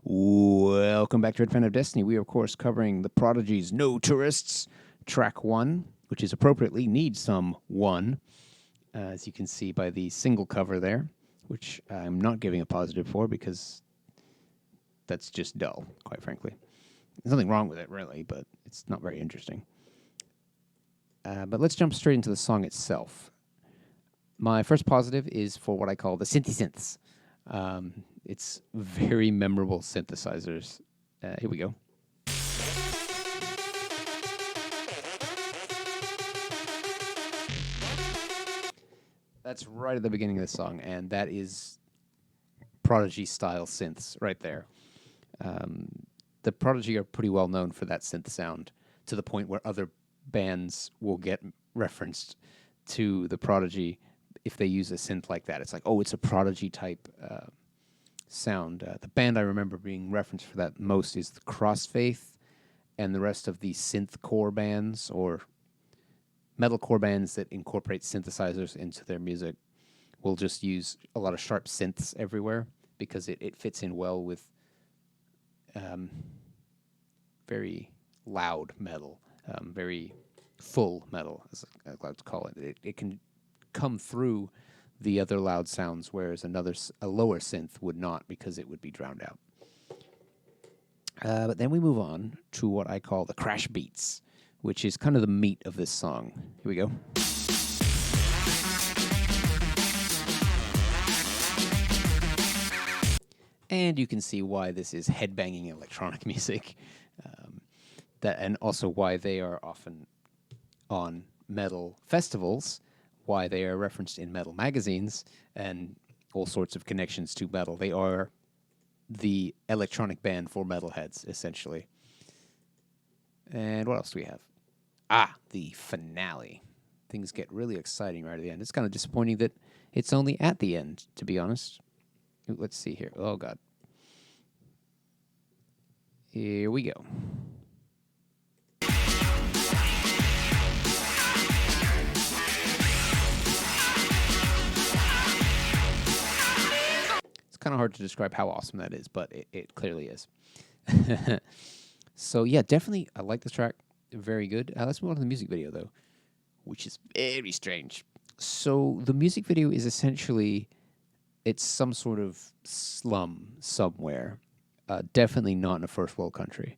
Welcome back to Red Fan of Destiny. We are, of course, covering the Prodigy's No Tourists, track 1, which is appropriately Need Some1, as you can see by the single cover there, which I'm not giving a positive for because that's just dull, quite frankly. There's nothing wrong with it, really, but it's not very interesting. But let's jump straight into the song itself. My first positive is for what I call the Synths. It's very memorable synthesizers. Here we go. That's right at the beginning of the song, and that is Prodigy-style synths right there. The Prodigy are pretty well known for that synth sound, to the point where other bands will get referenced to the Prodigy if they use a synth like that. It's like, oh, it's a Prodigy-type sound. The band I remember being referenced for that most is the Crossfaith, and the rest of the synthcore bands or metalcore bands that incorporate synthesizers into their music will just use a lot of sharp synths everywhere because it fits in well with very loud metal, very full metal, as I like to call it. It can come through the other loud sounds, whereas a lower synth would not because it would be drowned out. But then we move on to what I call the crash beats, which is kind of the meat of this song. Here we go. And you can see why this is headbanging electronic music, and also why they are often on metal festivals, why they are referenced in metal magazines, and all sorts of connections to metal. They are the electronic band for metalheads, essentially. And what else do we have? The finale. Things get really exciting right at the end. It's kind of disappointing that it's only at the end, to be honest. Let's see here. Oh, God. Here we go. Kind of hard to describe how awesome that is, but it clearly is. So yeah, definitely I like this track. Very good. Let's move on to the music video though, which is very strange. So the music video is essentially, it's some sort of slum somewhere, definitely not in a first world country,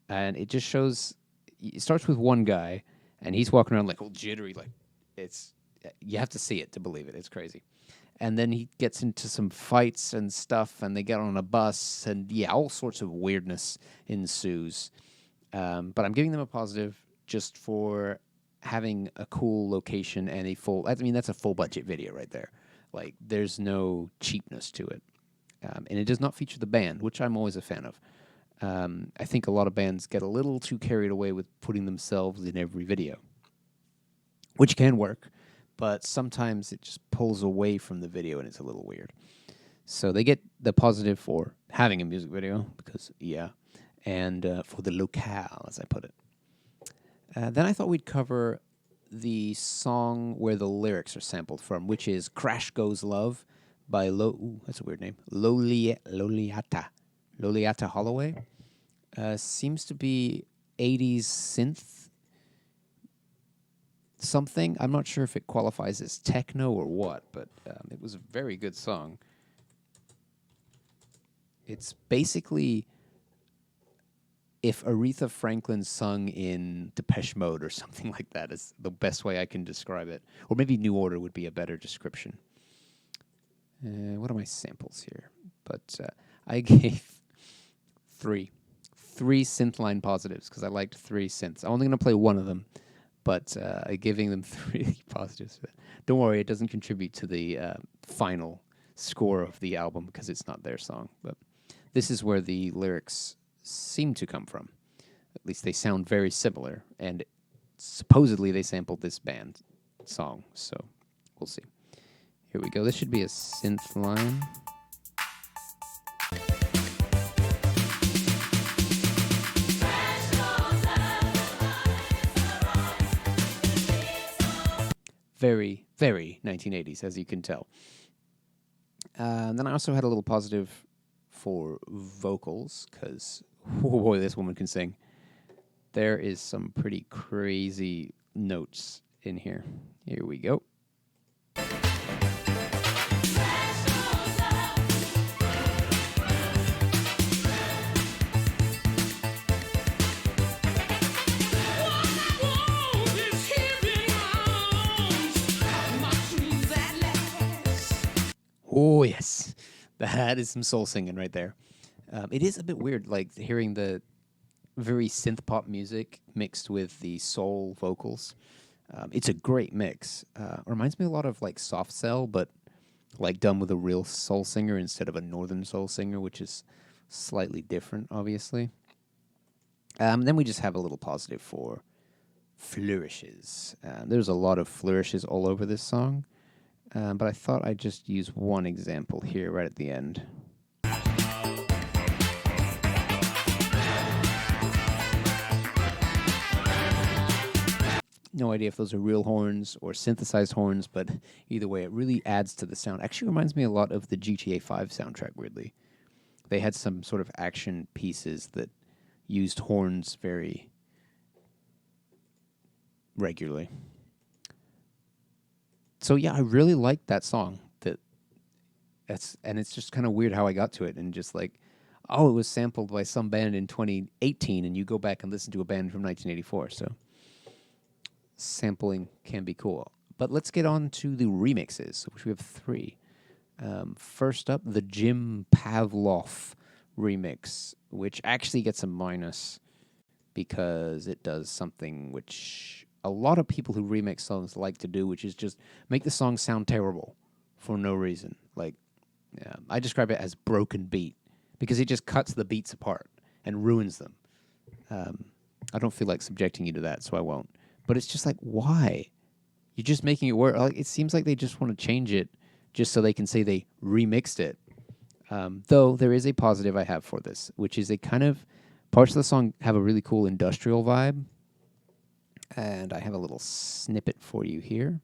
and it just shows. It starts with one guy, and he's walking around like all jittery, like you have to see it to believe it. It's crazy. And then he gets into some fights and stuff, and they get on a bus, and yeah, all sorts of weirdness ensues. But I'm giving them a positive just for having a cool location and that's a full budget video right there. Like, there's no cheapness to it. And it does not feature the band, which I'm always a fan of. I think a lot of bands get a little too carried away with putting themselves in every video, which can work. But sometimes it just pulls away from the video and it's a little weird. So they get the positive for having a music video, because, yeah, and for the locale, as I put it. Then I thought we'd cover the song where the lyrics are sampled from, which is Crash Goes Love by that's a weird name. Loliata Holloway. Seems to be 80s synth something. I'm not sure if it qualifies as techno or what, but it was a very good song. It's basically if Aretha Franklin sung in Depeche Mode or something like that is the best way I can describe it. Or maybe New Order would be a better description. What are my samples here? But I gave three synth-line positives because I liked 3 synths. I'm only going to play one of them, but giving them 3 positives. Don't worry, it doesn't contribute to the final score of the album because it's not their song. But this is where the lyrics seem to come from. At least they sound very similar, and supposedly they sampled this band song, so we'll see. Here we go. This should be a synth line. Very, very 1980s, as you can tell. Then I also had a little positive for vocals, because, oh boy, this woman can sing. There is some pretty crazy notes in here. Here we go. Oh, yes. That is some soul singing right there. It is a bit weird, like hearing the very synth pop music mixed with the soul vocals. It's a great mix. Reminds me a lot of like Soft Cell, but like done with a real soul singer instead of a northern soul singer, which is slightly different, obviously. Then we just have a little positive for flourishes. There's a lot of flourishes all over this song. But I thought I'd just use one example here right at the end. No idea if those are real horns or synthesized horns, but either way, it really adds to the sound. Actually reminds me a lot of the GTA 5 soundtrack, weirdly. They had some sort of action pieces that used horns very regularly. So yeah, I really liked that song. And it's just kind of weird how I got to it, and just like, oh, it was sampled by some band in 2018, and you go back and listen to a band from 1984. So sampling can be cool. But let's get on to the remixes, which we have 3. First up, the Jim Pavlov remix, which actually gets a minus because it does something which a lot of people who remix songs like to do, which is just make the song sound terrible for no reason. Like, I describe it as broken beat because it just cuts the beats apart and ruins them. I don't feel like subjecting you to that, so I won't. But it's just like, why? You're just making it work. Like, it seems like they just want to change it just so they can say they remixed it. Though there is a positive I have for this, which is parts of the song have a really cool industrial vibe. And I have a little snippet for you here.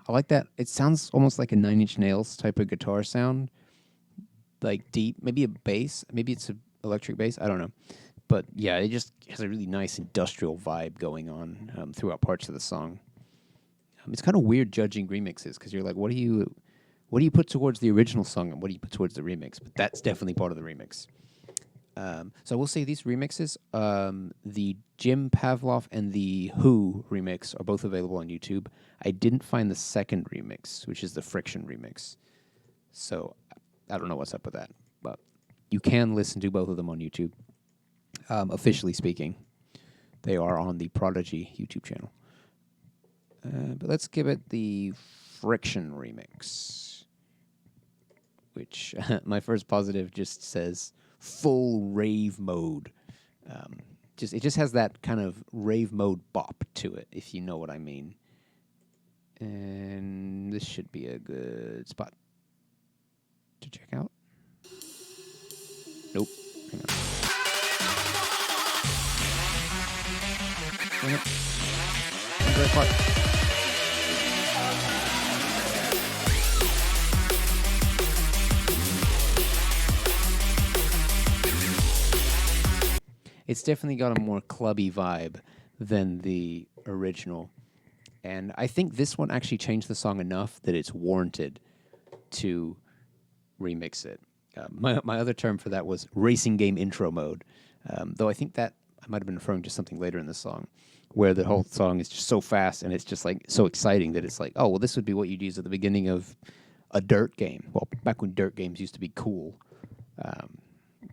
I like that. It sounds almost like a Nine Inch Nails type of guitar sound. Like deep, maybe a bass, maybe it's an electric bass, I don't know. But yeah, it just has a really nice industrial vibe going on throughout parts of the song. It's kind of weird judging remixes because you're like, what do you put towards the original song and what do you put towards the remix? But that's definitely part of the remix. So I will say these remixes, the Jim Pavlov and the Who remix are both available on YouTube. I didn't find the second remix, which is the Friction remix. So I don't know what's up with that. But you can listen to both of them on YouTube. Officially speaking, they are on the Prodigy YouTube channel. But let's give it the Friction remix, which my first positive just says full rave mode. It just has that kind of rave mode bop to it, if you know what I mean. And this should be a good spot to check out. Nope. Hang on. Hang on. Great part. It's definitely got a more clubby vibe than the original. And I think this one actually changed the song enough that it's warranted to remix it. My other term for that was racing game intro mode. Though I think that I might have been referring to something later in the song where the whole song is just so fast and it's just like so exciting that it's like, oh, well, this would be what you'd use at the beginning of a Dirt game. Well, back when Dirt games used to be cool.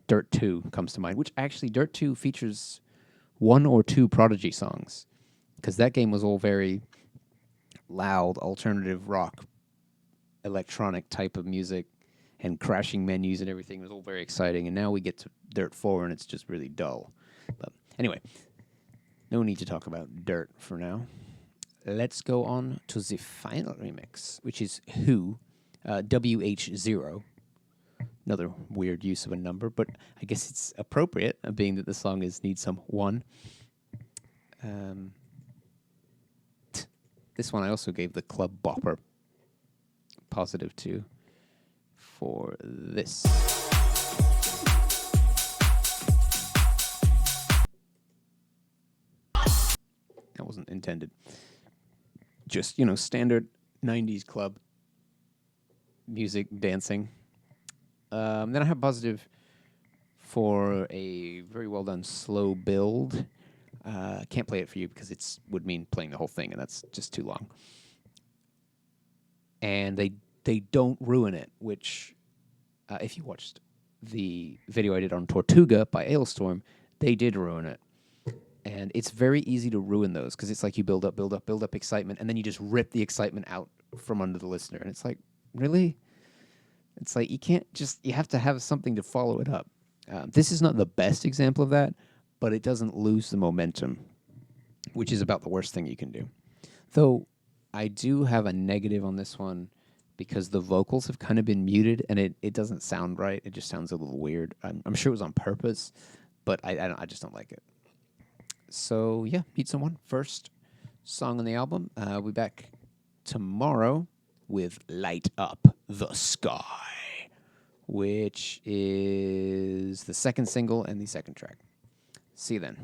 Dirt 2 comes to mind, which actually Dirt 2 features 1 or 2 Prodigy songs, because that game was all very loud, alternative rock, electronic type of music, and crashing menus and everything. It was all very exciting, and now we get to Dirt 4, and it's just really dull. But anyway, no need to talk about Dirt for now. Let's go on to the final remix, which is Who, WH0. Another weird use of a number, but I guess it's appropriate, being that the song is Need Some1. Um, this one I also gave the Club Bopper +2 for this. That wasn't intended. Just, standard 90s club music, dancing. Then I have positive for a very well done slow build. Can't play it for you because it would mean playing the whole thing, and that's just too long. And they don't ruin it, which, if you watched the video I did on Tortuga by Ailstorm, they did ruin it. And it's very easy to ruin those because it's like you build up excitement, and then you just rip the excitement out from under the listener. And it's like, really? It's like you have to have something to follow it up. This is not the best example of that, but it doesn't lose the momentum, which is about the worst thing you can do. Though I do have a negative on this one because the vocals have kind of been muted and it doesn't sound right. It just sounds a little weird. I'm sure it was on purpose, but I just don't like it. So yeah, Need Some1, first song on the album. We'll be back tomorrow with Light Up the Sky, which is the second single and the second track. See you then.